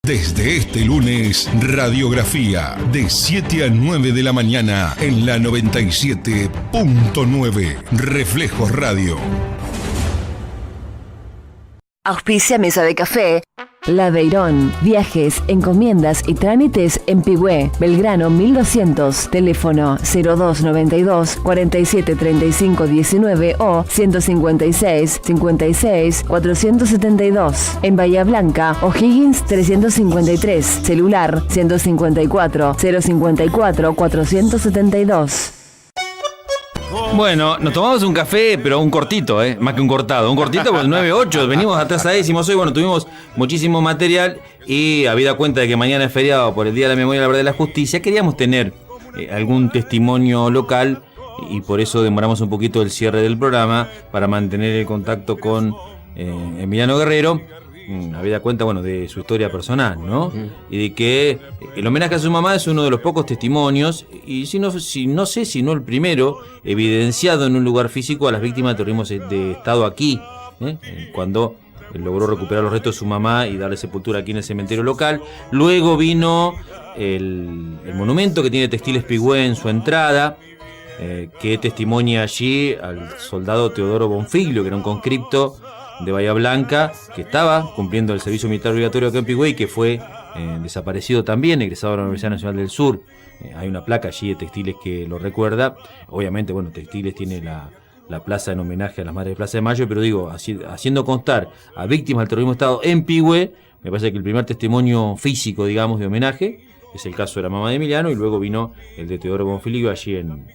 Desde este lunes, radiografía de 7 a 9 de la mañana en la 97.9 Reflejos Radio. Auspicia Mesa de Café Laveirón, viajes, encomiendas y trámites en Pigüé, Belgrano 1200, teléfono 0292 47 35 19 o 156 56 472. En Bahía Blanca, O'Higgins 353, celular 154 054 472. Bueno, nos tomamos un café, pero un cortito, más que un cortado. Un cortito, pues 9-8, venimos atrasadísimos hoy. Bueno, tuvimos muchísimo material y habida cuenta de que mañana es feriado por el Día de la Memoria, la Verdad y la Justicia, queríamos tener algún testimonio local y por eso demoramos un poquito el cierre del programa para mantener el contacto con Emiliano Guerrero. Habida cuenta, bueno, de su historia personal, ¿no? Y de que el homenaje a su mamá es uno de los pocos testimonios, y no sé si no el primero, evidenciado en un lugar físico a las víctimas de terrorismo de Estado aquí, cuando logró recuperar los restos de su mamá y darle sepultura aquí en el cementerio local. Luego vino el monumento que tiene Textiles Pigüé en su entrada, que testimonia allí al soldado Teodoro Bonfiglio, que era un conscripto de Bahía Blanca, que estaba cumpliendo el servicio militar obligatorio acá en Pigüé y que fue desaparecido también, egresado de la Universidad Nacional del Sur. Hay una placa allí de Textiles que lo recuerda. Obviamente, bueno, Textiles tiene la plaza en homenaje a las Madres de Plaza de Mayo, pero digo, haciendo constar a víctimas del terrorismo de Estado en Pigüé, me parece que el primer testimonio físico, digamos, de homenaje es el caso de la mamá de Emiliano, y luego vino el de Teodoro Bonfiglio allí en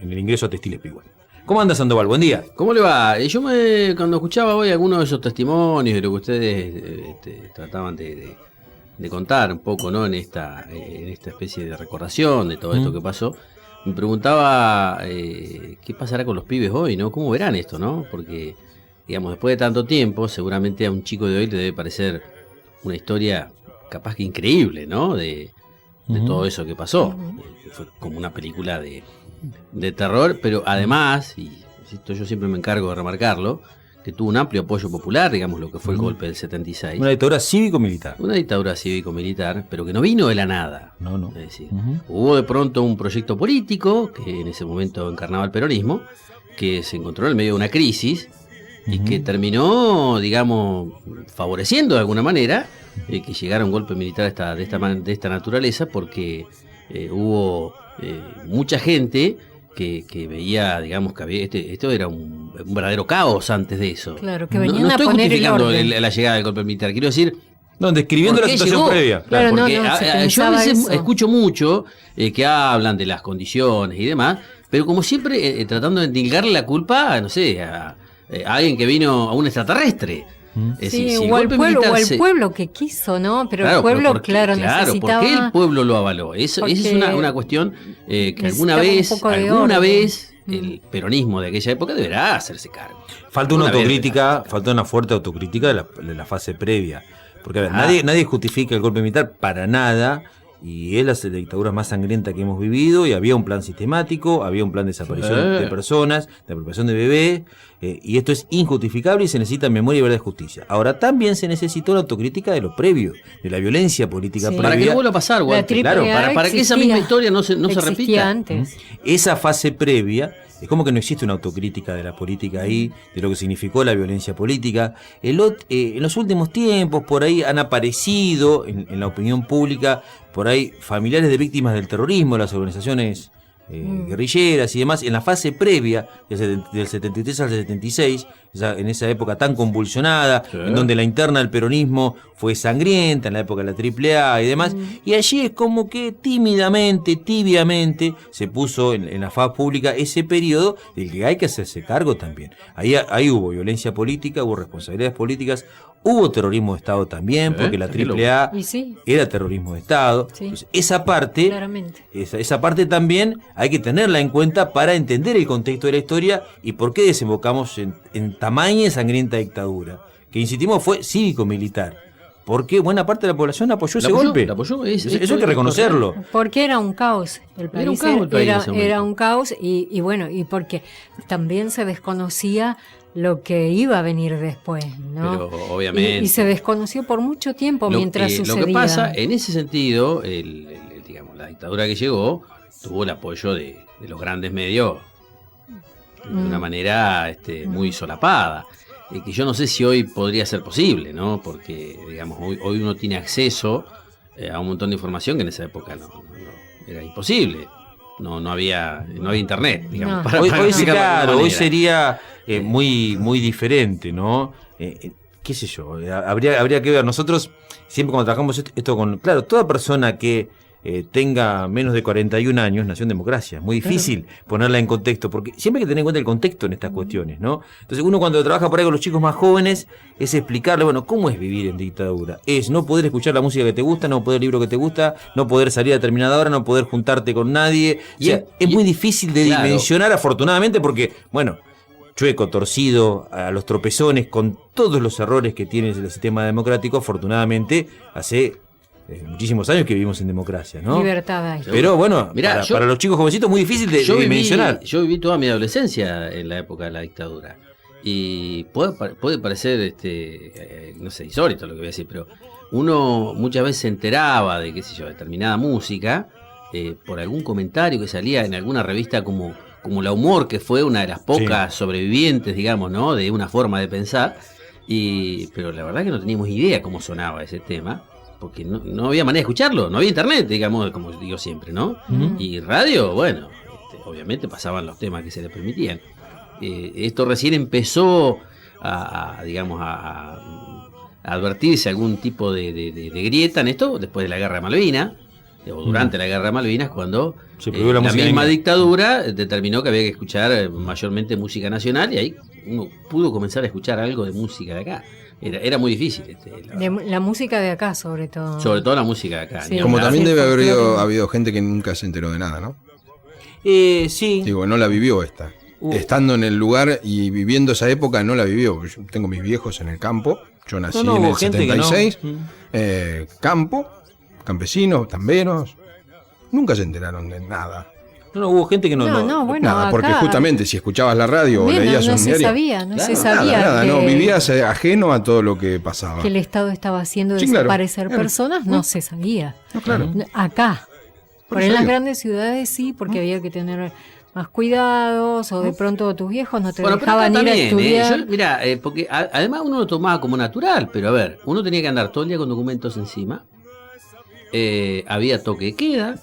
el ingreso a Textiles Pigüé. ¿Cómo anda, Sandoval? Buen día. ¿Cómo le va? Cuando escuchaba hoy algunos de esos testimonios de lo que ustedes trataban de contar un poco, ¿no? en esta especie de recordación de todo esto que pasó, me preguntaba qué pasará con los pibes hoy, ¿no? ¿Cómo verán esto, no? Porque, digamos, después de tanto tiempo, seguramente a un chico de hoy le debe parecer una historia capaz que increíble, ¿no? De todo eso que pasó. Fue como una película de terror, pero además, y esto yo siempre me encargo de remarcarlo, que tuvo un amplio apoyo popular, digamos, lo que fue el golpe del 76. Una dictadura cívico-militar. Una dictadura cívico-militar, pero que no vino de la nada. No. Es decir, hubo de pronto un proyecto político, que en ese momento encarnaba el peronismo, que se encontró en medio de una crisis, y que terminó, digamos, favoreciendo de alguna manera que llegara un golpe militar de esta naturaleza, porque hubo mucha gente que veía, digamos, que había esto era un verdadero caos antes de eso. Claro, que venían no estoy a poner justificando el orden. la llegada del golpe militar, quiero decir, describiendo la situación previa. Claro, porque yo a veces eso. escucho mucho que hablan de las condiciones y demás, pero como siempre tratando de endilgarle la culpa, no sé, a alguien que vino, a un extraterrestre. Es Sí, decir, si o el militar pueblo que quiso, ¿no? Pero claro, el pueblo, claro, necesitaba... ¿por qué el pueblo lo avaló? Esa es una cuestión que alguna vez el peronismo de aquella época deberá hacerse cargo. Falta una autocrítica, falta una fuerte autocrítica de la fase previa. Porque, a ver, nadie justifica el golpe militar para nada, y es la dictadura más sangrienta que hemos vivido, y había un plan sistemático, había un plan de desaparición de personas, de apropiación de bebés, y esto es injustificable y se necesita memoria, verdad y justicia. Ahora, también se necesita una autocrítica de lo previo, de la violencia política previa. Para que no vuelva a pasar, Walter. Claro, para que esa misma historia no se repita. Antes. Esa fase previa, es como que no existe una autocrítica de la política ahí, de lo que significó la violencia política. En los últimos tiempos, por ahí han aparecido en la opinión pública, por ahí familiares de víctimas del terrorismo, las organizaciones guerrilleras y demás, en la fase previa, del 73 al 76, en esa época tan convulsionada, en donde la interna del peronismo fue sangrienta, en la época de la AAA y demás, y allí es como que tibiamente, se puso en la faz pública ese periodo del que hay que hacerse cargo también. Ahí hubo violencia política, hubo responsabilidades políticas, hubo terrorismo de Estado también, porque la AAA era terrorismo de Estado. Sí. Entonces, esa parte también hay que tenerla en cuenta para entender el contexto de la historia y por qué desembocamos en tamaña y sangrienta dictadura, que insistimos fue cívico-militar. Porque buena parte de la población apoyó ese golpe. Eso hay que reconocerlo. Porque era un caos. El país era un caos y bueno, y porque también se desconocía lo que iba a venir después, ¿no? Pero obviamente. Y se desconoció por mucho tiempo mientras sucedía. Lo que pasa, en ese sentido, digamos, la dictadura que llegó tuvo el apoyo de los grandes medios de una manera muy solapada. Que yo no sé si hoy podría ser posible, ¿no? Porque, digamos, hoy uno tiene acceso a un montón de información que en esa época no era imposible. No había internet, digamos. No. Hoy sí, explicarlo de claro, alguna hoy manera. sería muy diferente, ¿no? Qué sé yo, habría que ver. Nosotros siempre cuando trabajamos esto con... Claro, toda persona que tenga menos de 41 años nació en democracia. Es muy difícil ponerla en contexto, porque siempre hay que tener en cuenta el contexto en estas cuestiones, ¿no? Entonces uno cuando trabaja por ahí con los chicos más jóvenes es explicarle, bueno, ¿cómo es vivir en dictadura? Es no poder escuchar la música que te gusta, no poder el libro que te gusta, no poder salir a determinada hora, no poder juntarte con nadie. O sea, es muy difícil de dimensionar, afortunadamente, porque, bueno, chueco, torcido, a los tropezones, con todos los errores que tiene el sistema democrático, afortunadamente, hace muchísimos años que vivimos en democracia, ¿no? Libertad hay. Pero bueno, Mirá, para los chicos jovencitos muy difícil de dimensionar. Yo viví toda mi adolescencia en la época de la dictadura. Y puede parecer, no sé, insólito lo que voy a decir, pero uno muchas veces se enteraba de, qué sé yo, determinada música por algún comentario que salía en alguna revista como La Humor, que fue una de las pocas sobrevivientes, digamos, ¿no? De una forma de pensar. Pero la verdad que no teníamos idea cómo sonaba ese tema, porque no había manera de escucharlo, no había internet, digamos, como digo siempre, ¿no? Y radio, bueno, obviamente pasaban los temas que se le permitían. Esto recién empezó a advertirse algún tipo de grieta en esto después de la Guerra de Malvinas, o durante la Guerra de Malvinas, cuando Se prohibió la la música misma inglesa. dictadura determinó que había que escuchar mayormente música nacional, y ahí uno pudo comenzar a escuchar algo de música de acá. Era muy difícil. La música de acá, sobre todo. Sobre todo la música de acá. Sí. ni Como hablar. también Sí, debe haber folclore. habido gente que nunca se enteró de nada, ¿no? Sí. Digo, no la vivió esta. Estando en el lugar y viviendo esa época, no la vivió. Yo tengo mis viejos en el campo. Yo nací en hubo el gente que no. 76. Campo, campesinos, tamberos. Nunca se enteraron de nada. No, hubo gente que no. Bueno, nada, acá, porque justamente si escuchabas la radio o menos, leías no un se diario. sabía, no Claro, se sabía Nada, que, no, vivías ajeno a todo lo que pasaba. que el Estado estaba haciendo Sí, claro, desaparecer claro. personas, no se sabía. No, claro. Acá. Por Pero eso en las digo. grandes ciudades sí, porque había que tener más cuidados, o de pronto tus viejos no te Bueno, pero acá dejaban ir a también, estudiar. Mirá, porque además uno lo tomaba como natural, pero a ver, uno tenía que andar todo el día con documentos encima. Había toque de queda.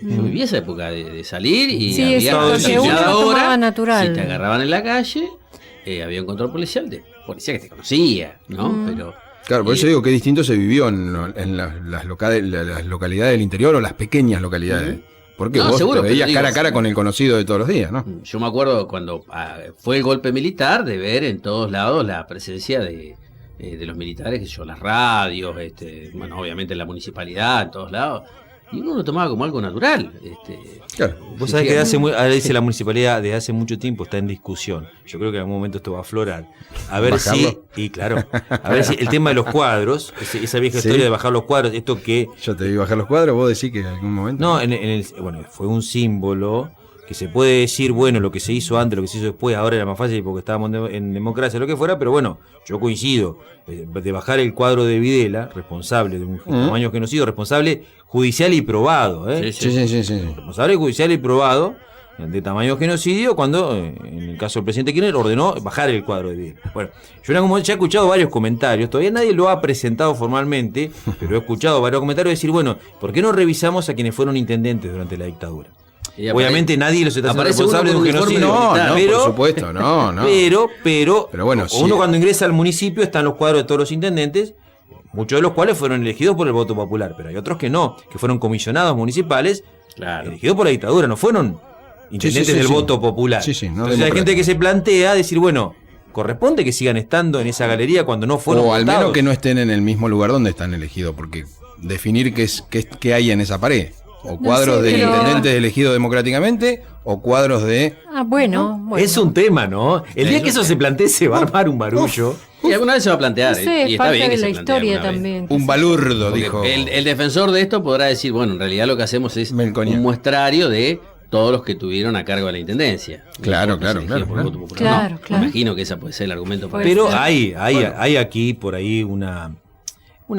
Yo viví esa época de salir y Sí, había exacto, que uno determinada lo tomaba hora, natural. si te agarraban en la calle, había un control policial de policía que te conocía, ¿no? Pero Claro, por eso digo que distinto se vivió en las localidades del interior o las pequeñas localidades. Porque No, vos seguro, te veías pero digo, cara a cara con el conocido de todos los días, ¿no? yo me acuerdo cuando fue el golpe militar de ver en todos lados la presencia de los militares, qué sé yo, las radios, bueno, obviamente la municipalidad, en todos lados. Y uno lo tomaba como algo natural. Claro. Vos sabés que ahora dice la municipalidad de hace mucho tiempo está en discusión. Yo creo que en algún momento esto va a aflorar. A ver ¿Bajarlo? y claro, a ver si el tema de los cuadros, esa vieja Sí. historia de bajar los cuadros, esto que Yo te vi bajar los cuadros, vos decís que en algún momento. no, bueno, fue un símbolo que se puede decir, bueno, lo que se hizo antes, lo que se hizo después, ahora era más fácil porque estábamos en democracia, lo que fuera, pero bueno, yo coincido, de bajar el cuadro de Videla, responsable de un tamaño genocidio, responsable judicial y probado, ¿eh? Sí. Responsable judicial y probado de tamaño genocidio, cuando en el caso del presidente Kirchner ordenó bajar el cuadro de Videla. Bueno, yo en algún momento ya he escuchado varios comentarios, todavía nadie lo ha presentado formalmente, pero he escuchado varios comentarios decir, bueno, ¿por qué no revisamos a quienes fueron intendentes durante la dictadura? Y Obviamente nadie los está haciendo aparece responsable de uno un con uniforme genocidio. militar. No, pero, por supuesto, no. Pero bueno, uno sí. cuando ingresa al municipio están los cuadros de todos los intendentes, muchos de los cuales fueron elegidos por el voto popular, pero hay otros que no, que fueron comisionados municipales, Claro. elegidos por la dictadura, no fueron intendentes Sí, del sí. voto popular. Sí, no Entonces hay democrático. gente que se plantea decir, bueno, corresponde que sigan estando en esa galería cuando no fueron O al votados. menos que no estén en el mismo lugar donde están elegidos, porque definir qué hay en esa pared. O cuadros sé, de pero- intendentes elegidos democráticamente, o cuadros de. Bueno. Es un tema, ¿no? El día que eso se plantee se va a armar un barullo. Y alguna vez se va a plantear. No sé, y es está parte bien que de se la plantee historia alguna vez. también. Un balurdo, Porque dijo. el defensor de esto podrá decir, bueno, en realidad lo que hacemos es Melconian. un muestrario de todos los que tuvieron a cargo de la intendencia. Claro, No claro, se claro, eligió por claro. voto popular. Claro, No, claro. Me imagino que esa puede ser el argumento para Puede Pero ser. hay aquí por ahí una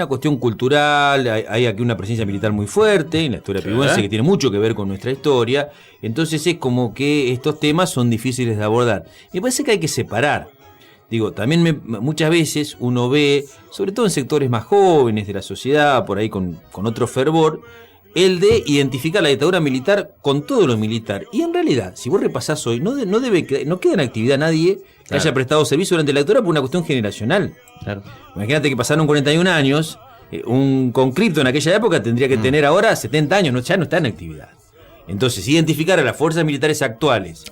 cuestión cultural, hay aquí una presencia militar muy fuerte en la historia pibuense que tiene mucho que ver con nuestra historia. Entonces es como que estos temas son difíciles de abordar. Me parece que hay que separar. Digo, también muchas veces uno ve, sobre todo en sectores más jóvenes de la sociedad, por ahí con otro fervor, el de identificar la dictadura militar con todo lo militar. Y en realidad, si vos repasás hoy, no queda en actividad nadie que haya prestado servicio durante la dictadura por una cuestión generacional. Claro. Imagínate que pasaron 41 años, un conscripto en aquella época tendría que tener ahora 70 años, ya no está en actividad. Entonces, identificar a las fuerzas militares actuales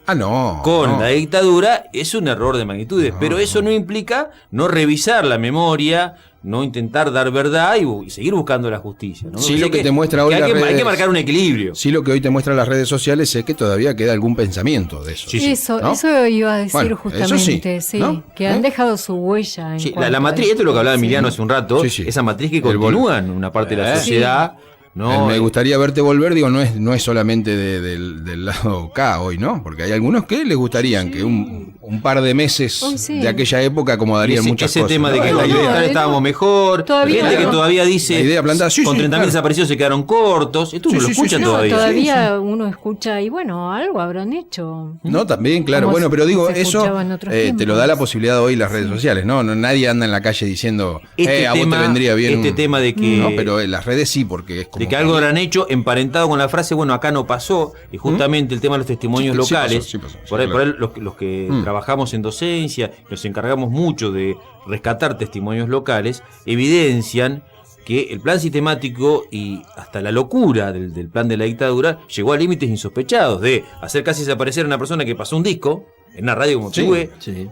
con la dictadura es un error de magnitudes, pero eso no implica no revisar la memoria, no intentar dar verdad y seguir buscando la justicia, ¿no? Sí, lo que te muestra hoy hay las que redes, marcar un equilibrio. Sí, lo que hoy te muestran las redes sociales es que todavía queda algún pensamiento de eso. Eso iba a decir Bueno, justamente, eso sí, ¿no? que han dejado su huella. En Sí, cuanto la a matriz, esto es lo que hablaba Emiliano hace un rato, Sí, sí. esa matriz que El vol- continúa en una parte de la sociedad. ¿No? Me gustaría verte volver, digo, no es solamente del lado K hoy, ¿no? Porque hay algunos que les gustarían que un par de meses de aquella época acomodarían muchas ese cosas. tema ¿no? de que la idea estábamos mejor, todavía gente que no. todavía dice La idea plantada, sí, con sí, 30.000 claro. desaparecidos se quedaron cortos, esto uno lo escucha No, todavía. todavía uno escucha y bueno, algo habrán hecho. No, también, claro. Como Bueno, pero digo, se eso escuchaba en otros te lo tiempos. da la posibilidad hoy las redes sociales, ¿no? Nadie anda en la calle diciendo, a vos te vendría bien. este tema de que No, pero en las redes sí, porque es como. de que algo habrán hecho emparentado con la frase, bueno, acá no pasó, y justamente el tema de los testimonios Sí, sí locales, pasó, sí pasó, sí, por ahí, claro. por ahí los que trabajamos en docencia, nos encargamos mucho de rescatar testimonios locales, evidencian que el plan sistemático y hasta la locura del plan de la dictadura llegó a límites insospechados, de hacer casi desaparecer a una persona que pasó un disco en una radio como Sí, Pibué, sí.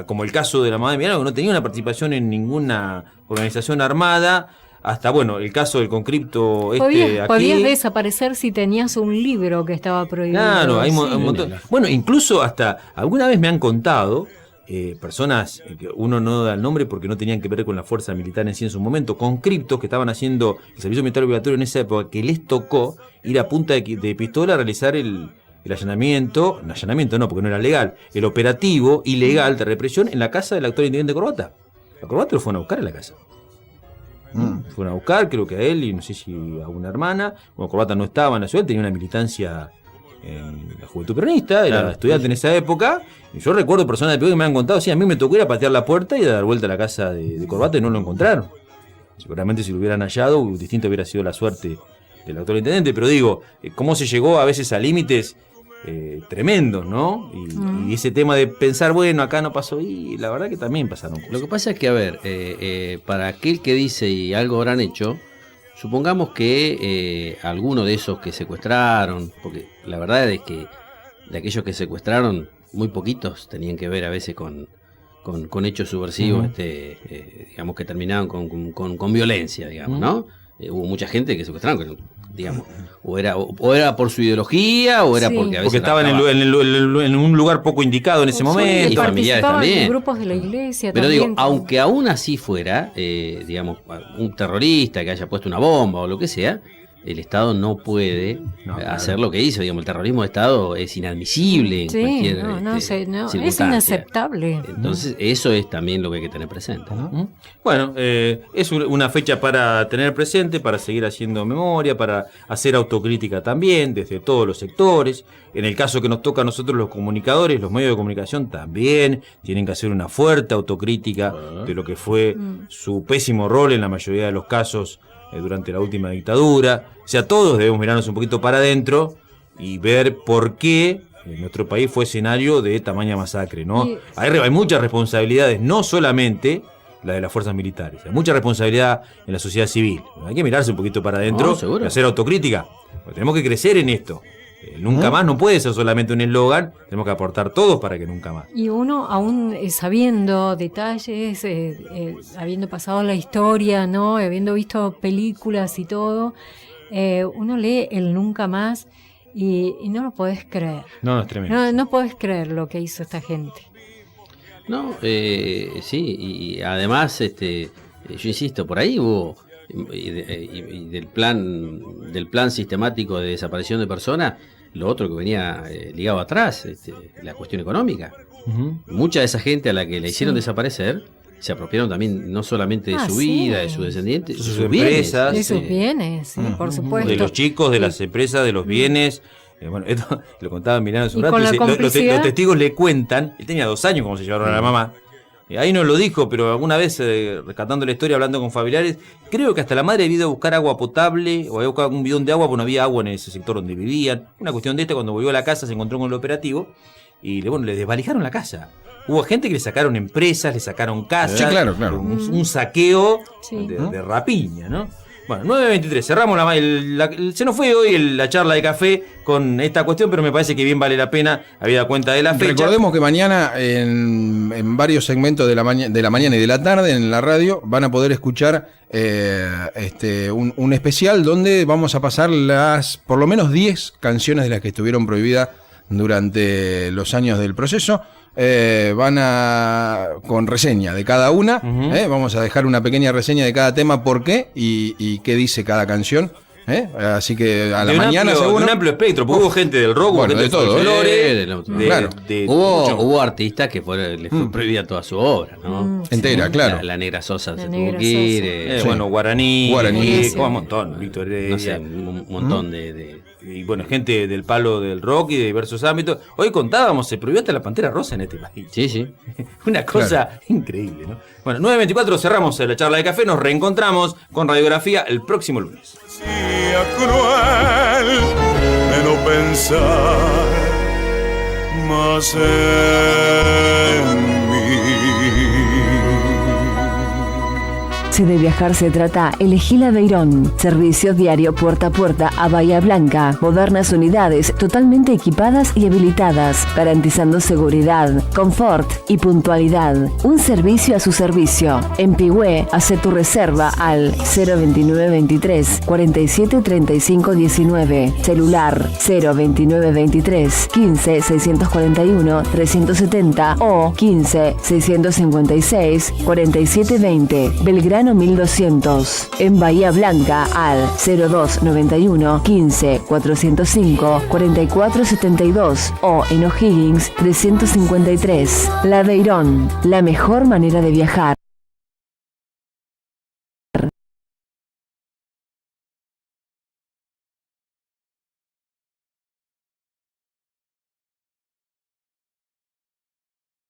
como el caso de la mamá de Milano, que no tenía una participación en ninguna organización armada, hasta bueno, el caso del conscripto aquí. Podías desaparecer si tenías un libro que estaba prohibido. Claro, hay Sí. un montón. Bueno, incluso hasta alguna vez me han contado personas que uno no da el nombre porque no tenían que ver con la fuerza militar en sí en su momento, conscriptos que estaban haciendo el servicio militar obligatorio en esa época, que les tocó ir a punta de pistola a realizar el allanamiento no, porque no era legal, el operativo ilegal de represión en la casa del actual intendente Corbata. A Corbata lo fueron a buscar a la casa. Fueron a buscar, creo que a él y no sé si a una hermana. Bueno, Corbata no estaba en la ciudad, tenía una militancia en la Juventud Peronista, era estudiante en esa época. Y yo recuerdo personas de Pibué que me han contado, sí, a mí me tocó ir a patear la puerta y dar vuelta a la casa de Corbata y no lo encontraron. Seguramente si lo hubieran hallado, distinto hubiera sido la suerte del actual intendente. Pero digo, cómo se llegó a veces a límites tremendos, ¿no? Y ese tema de pensar, bueno, acá no pasó, y la verdad que también pasaron cosas. Lo que pasa es que, a ver, para aquel que dice y algo habrán hecho, supongamos que alguno de esos que secuestraron, porque la verdad es que de aquellos que secuestraron, muy poquitos tenían que ver a veces con hechos subversivos, digamos, que terminaban con violencia, digamos, ¿no? Hubo mucha gente que secuestraron, digamos, o era por su ideología, o era Sí. porque a veces Porque estaba en un lugar poco indicado en ese Sí, momento. y familiares participaban también. en grupos de la iglesia Pero también. digo, aunque aún así fuera, digamos, un terrorista que haya puesto una bomba o lo que sea, el Estado no puede hacer lo que hizo. Digamos, el terrorismo de Estado es inadmisible en Sí, cualquier es circunstancia. inaceptable. Entonces, eso es también lo que hay que tener presente, ¿no? Bueno, es una fecha para tener presente, para seguir haciendo memoria, para hacer autocrítica también, desde todos los sectores. En el caso que nos toca a nosotros los comunicadores, los medios de comunicación también tienen que hacer una fuerte autocrítica de lo que fue su pésimo rol en la mayoría de los casos durante la última dictadura. O sea, todos debemos mirarnos un poquito para adentro y ver por qué nuestro país fue escenario de tamaña masacre, ¿no? Hay muchas responsabilidades, no solamente la de las fuerzas militares, hay mucha responsabilidad en la sociedad civil. Hay que mirarse un poquito para adentro seguro. y hacer autocrítica. Porque tenemos que crecer en esto. Nunca más no puede ser solamente un eslogan, tenemos que aportar todos para que nunca más. Y uno, aún sabiendo detalles, habiendo pasado la historia, ¿no? Habiendo visto películas y todo, uno lee el nunca más y no lo podés creer. No, es tremendo. No podés creer lo que hizo esta gente. No, sí, y además, yo insisto, por ahí hubo y del plan sistemático de desaparición de personas, lo otro que venía ligado atrás, la cuestión económica. Mucha de esa gente a la que le hicieron desaparecer se apropiaron también no solamente de su vida, de sus descendientes, de sus empresas, de sus bienes, sí, por supuesto. De los chicos, de las empresas, de los bienes. Bueno, esto lo contaba Milano hace un rato. Los testigos le cuentan, él tenía 2 años cuando se llevaron a la mamá. Ahí no lo dijo, pero alguna vez, rescatando la historia, hablando con familiares, creo que hasta la madre había ido a buscar agua potable o había buscado un bidón de agua porque no había agua en ese sector donde vivían. Una cuestión de cuando volvió a la casa se encontró con el operativo y le desvalijaron la casa. Hubo gente que le sacaron empresas, le sacaron casas. Sí, claro. Un saqueo de rapiña, ¿no? Bueno, 9:23, cerramos se nos fue hoy la charla de café con esta cuestión, pero me parece que bien vale la pena, habida cuenta de la fecha. Recordemos que mañana en varios segmentos de la mañana y de la tarde en la radio van a poder escuchar un especial donde vamos a pasar por lo menos 10 canciones de las que estuvieron prohibidas durante los años del proceso. Con reseña de cada una. Vamos a dejar una pequeña reseña de cada tema, por qué y qué dice cada canción. Así que a la mañana seguro. Un amplio espectro, porque hubo gente del rock, bueno, gente de todo, hubo artistas que les fue prohibida toda su obra, ¿no? Entera, claro. La Negra Sosa se tuvo que ir. Bueno, Guaraní, un montón, Víctor Heredia, no sé, un montón de y bueno, gente del palo del rock y de diversos ámbitos. Hoy contábamos, se prohibió hasta la Pantera Rosa en este país. Sí. Una cosa increíble, ¿no? Bueno, 9:24, cerramos la charla de café, nos reencontramos con Radiografía el próximo lunes. Cruel de no pensar más en mí. Si de viajar se trata, elegí la Beirón. Servicio diario puerta a puerta a Bahía Blanca. Modernas unidades totalmente equipadas y habilitadas, garantizando seguridad, confort y puntualidad. Un servicio a su servicio. En Pigüé, hace tu reserva al 02923 47 35 19. Celular 02923 15 641 370 o 15 656 47 20. Belgrano 1200. En Bahía Blanca al 0291 15 405 44 72 o en O'Higgins 353. La Beirón, la mejor manera de viajar.